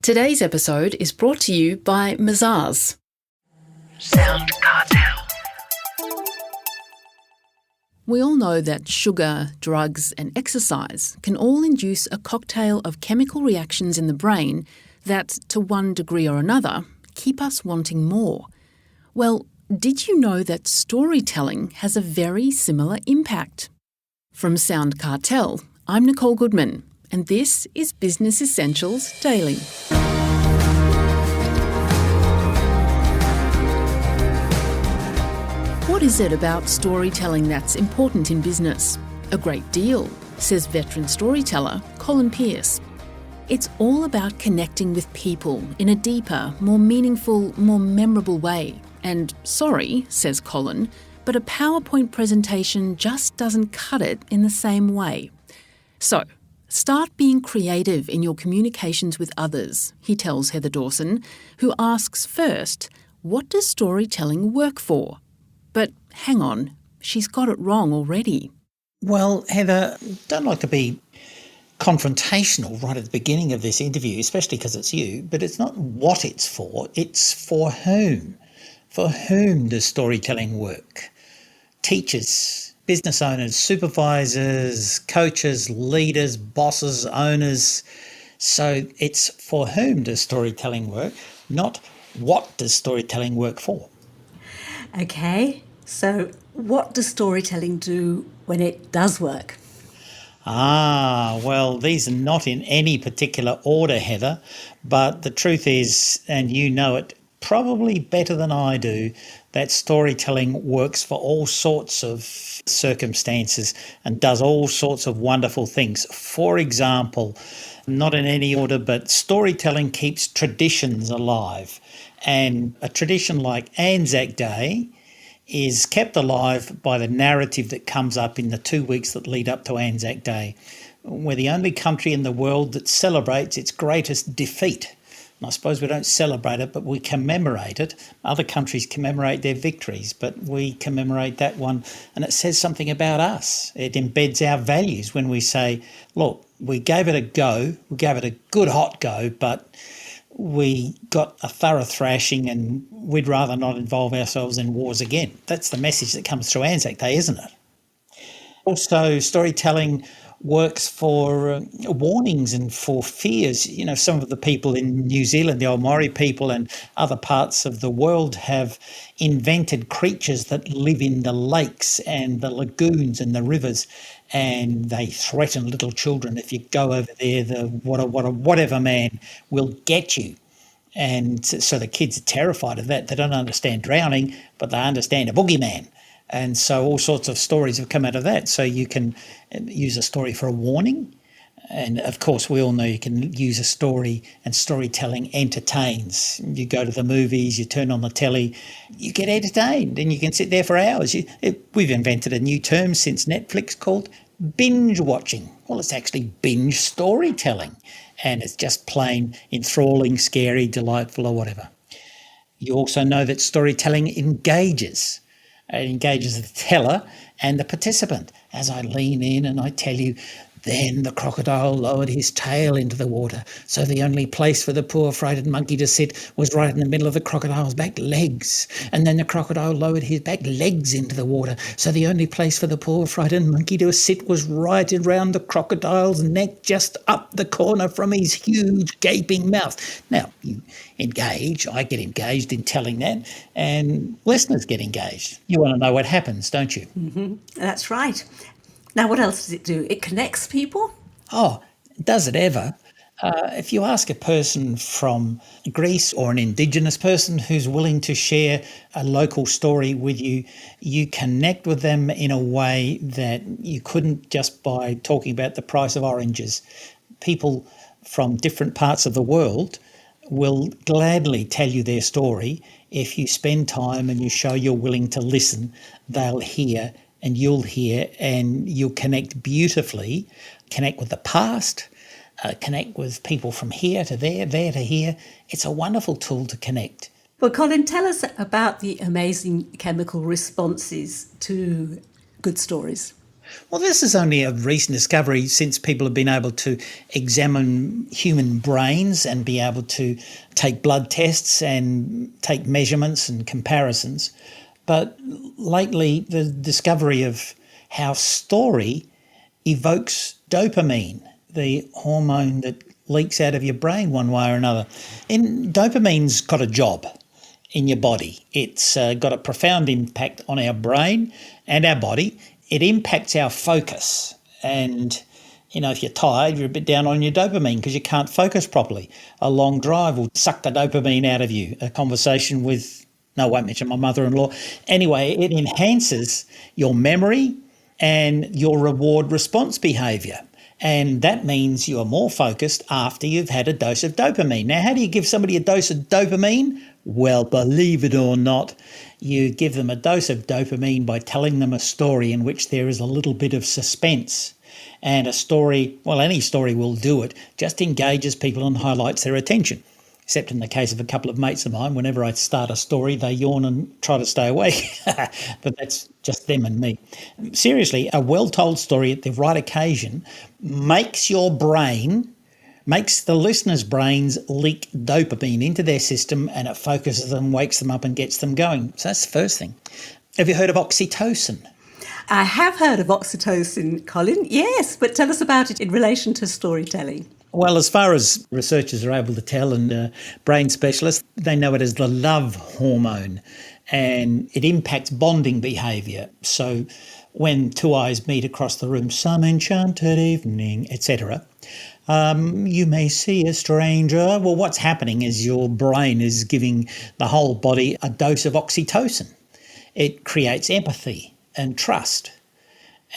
Today's episode is brought to you by Mazars. SoundCartel. We all know that sugar, drugs and exercise can all induce a cocktail of chemical reactions in the brain that, to one degree or another, keep us wanting more. Well, did you know that storytelling has a very similar impact? From SoundCartel, I'm Nicole Goodman, and this is Business Essentials Daily. What is it about storytelling that's important in business? A great deal, says veteran storyteller Colin Pearce. It's all about connecting with people in a deeper, more meaningful, more memorable way. And sorry, says Colin, but a PowerPoint presentation just doesn't cut it in the same way. So, start being creative in your communications with others, he tells Heather Dawson, who asks first, what does storytelling work for? But hang on, she's got it wrong already. Well, Heather, don't like to be confrontational right at the beginning of this interview, especially because it's you, but it's not what it's for whom. For whom does storytelling work? Teachers, business owners, supervisors, coaches, leaders, bosses, owners. So it's for whom does storytelling work, not what does storytelling work for. Okay, so what does storytelling do when it does work? Well, these are not in any particular order, Heather, but the truth is, and you know it probably better than I do, that storytelling works for all sorts of circumstances and does all sorts of wonderful things. For example, not in any order, but storytelling keeps traditions alive. And a tradition like Anzac Day is kept alive by the narrative that comes up in the 2 weeks that lead up to Anzac Day. We're the only country in the world that celebrates its greatest defeat. And I suppose we don't celebrate it, but we commemorate it. Other countries commemorate their victories, but we commemorate that one, and it says something about us. It embeds our values when we say, look, we gave it a go, we gave it a good hot go, but we got a thorough thrashing and we'd rather not involve ourselves in wars again. That's the message that comes through Anzac Day, isn't it? Also, storytelling works for warnings and for fears. You know, some of the people in New Zealand, the old Maori people and other parts of the world have invented creatures that live in the lakes and the lagoons and the rivers, and they threaten little children. If you go over there, the whatever man will get you. And so the kids are terrified of that. They don't understand drowning, but they understand a boogeyman. And so all sorts of stories have come out of that. So you can use a story for a warning. And of course, we all know you can use a story, and storytelling entertains. You go to the movies, you turn on the telly, you get entertained and you can sit there for hours. We've invented a new term since Netflix called binge watching. Well, it's actually binge storytelling, and it's just plain enthralling, scary, delightful or whatever. You also know that storytelling engages. It engages the teller and the participant. As I lean in and I tell you, then the crocodile lowered his tail into the water, so the only place for the poor frightened monkey to sit was right in the middle of the crocodile's back legs. And then the crocodile lowered his back legs into the water, so the only place for the poor frightened monkey to sit was right around the crocodile's neck, just up the corner from his huge gaping mouth. Now, you engage, I get engaged in telling that, and listeners get engaged. You want to know what happens, don't you? Mm-hmm. That's right. Now, what else does it do? It connects people? Oh, does it ever? If you ask a person from Greece or an Indigenous person who's willing to share a local story with you, you connect with them in a way that you couldn't just by talking about the price of oranges. People from different parts of the world will gladly tell you their story. If you spend time and you show you're willing to listen, they'll hear and you'll hear, and you'll connect beautifully, connect with the past, connect with people from here to there to here. It's a wonderful tool to connect. Well, Colin, tell us about the amazing chemical responses to good stories. Well, this is only a recent discovery since people have been able to examine human brains and be able to take blood tests and take measurements and comparisons. But lately, the discovery of how story evokes dopamine, the hormone that leaks out of your brain one way or another. And dopamine's got a job in your body. It's got a profound impact on our brain and our body. It impacts our focus. And, if you're tired, you're a bit down on your dopamine because you can't focus properly. A long drive will suck the dopamine out of you. A conversation with, no, I won't mention my mother-in-law. Anyway, it enhances your memory and your reward response behaviour. And that means you are more focused after you've had a dose of dopamine. Now, how do you give somebody a dose of dopamine? Well, believe it or not, you give them a dose of dopamine by telling them a story in which there is a little bit of suspense. And a story, well, any story will do it, just engages people and highlights their attention. Except in the case of a couple of mates of mine, whenever I start a story, they yawn and try to stay awake. But that's just them and me. Seriously, a well-told story at the right occasion makes the listeners' brains leak dopamine into their system, and it focuses them, wakes them up and gets them going. So that's the first thing. Have you heard of oxytocin? I have heard of oxytocin, Colin, yes, but tell us about it in relation to storytelling. Well, as far as researchers are able to tell, and brain specialists, they know it as the love hormone, and it impacts bonding behaviour. So when two eyes meet across the room, some enchanted evening, etc., you may see a stranger. Well, what's happening is your brain is giving the whole body a dose of oxytocin. It creates empathy and trust,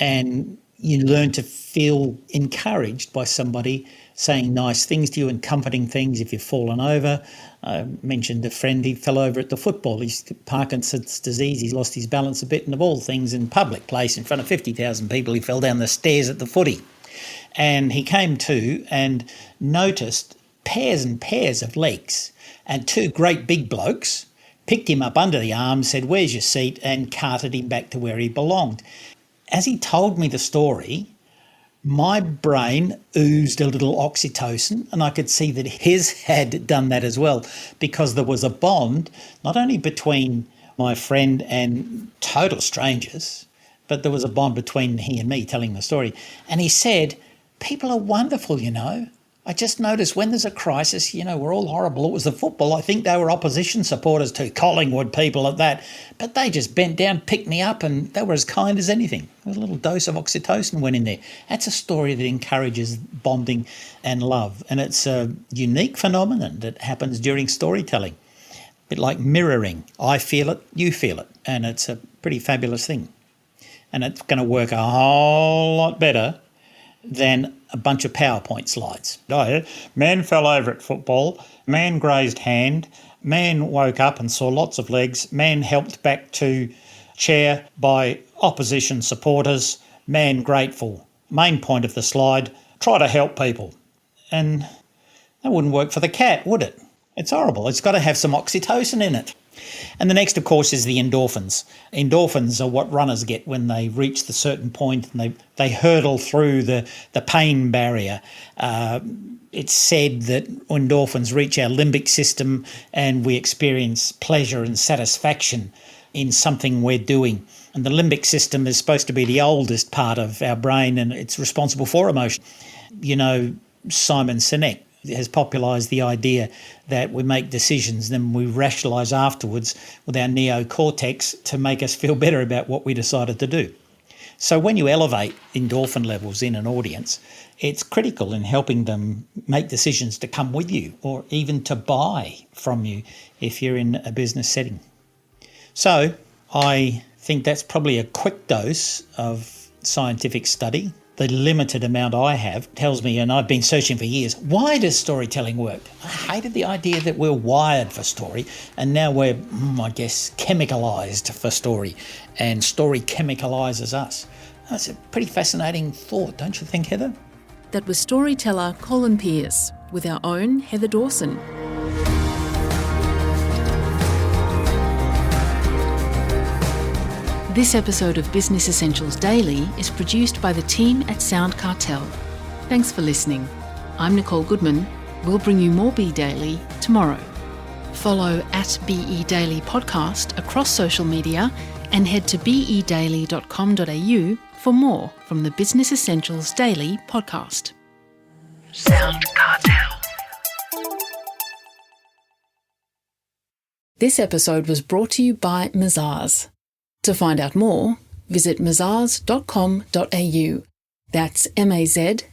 and you learn to feel encouraged by somebody saying nice things to you and comforting things if you've fallen over. I mentioned a friend, he fell over at the football. He's Parkinson's disease. He's lost his balance a bit, and of all things, in public place in front of 50,000 people, he fell down the stairs at the footy. And he came to and noticed pairs and pairs of legs, and two great big blokes picked him up under the arm, said, "Where's your seat?" and carted him back to where he belonged. As he told me the story, my brain oozed a little oxytocin, and I could see that his had done that as well, because there was a bond not only between my friend and total strangers, but there was a bond between he and me telling the story. And he said, "People are wonderful, I just noticed when there's a crisis, we're all horrible. It was the football. I think they were opposition supporters too, Collingwood people at that. But they just bent down, picked me up, and they were as kind as anything. A little dose of oxytocin went in there." That's a story that encourages bonding and love. And it's a unique phenomenon that happens during storytelling. A bit like mirroring. I feel it, you feel it. And it's a pretty fabulous thing. And it's going to work a whole lot better than a bunch of PowerPoint slides. Man fell over at football, man grazed hand, man woke up and saw lots of legs, man helped back to chair by opposition supporters, man grateful. Main point of the slide, try to help people. And that wouldn't work for the cat, would it? It's horrible. It's got to have some oxytocin in it. And the next, of course, is the endorphins. Endorphins are what runners get when they reach the certain point and they hurdle through the pain barrier. It's said that endorphins reach our limbic system and we experience pleasure and satisfaction in something we're doing. And the limbic system is supposed to be the oldest part of our brain, and it's responsible for emotion. Simon Sinek has popularised the idea that we make decisions, then we rationalise afterwards with our neocortex to make us feel better about what we decided to do. So when you elevate endorphin levels in an audience, it's critical in helping them make decisions to come with you or even to buy from you if you're in a business setting. So I think that's probably a quick dose of scientific study. The limited amount I have tells me, and I've been searching for years, why does storytelling work? I hated the idea that we're wired for story, and now we're, chemicalised for story, and story chemicalises us. That's a pretty fascinating thought, don't you think, Heather? That was storyteller Colin Pearce with our own Heather Dawson. This episode of Business Essentials Daily is produced by the team at SoundCartel. Thanks for listening. I'm Nicole Goodman. We'll bring you more Be Daily tomorrow. Follow at BE Daily Podcast across social media and head to bedaily.com.au for more from the Business Essentials Daily podcast. SoundCartel. This episode was brought to you by Mazars. To find out more, visit mazars.com.au. That's mazars.com.au.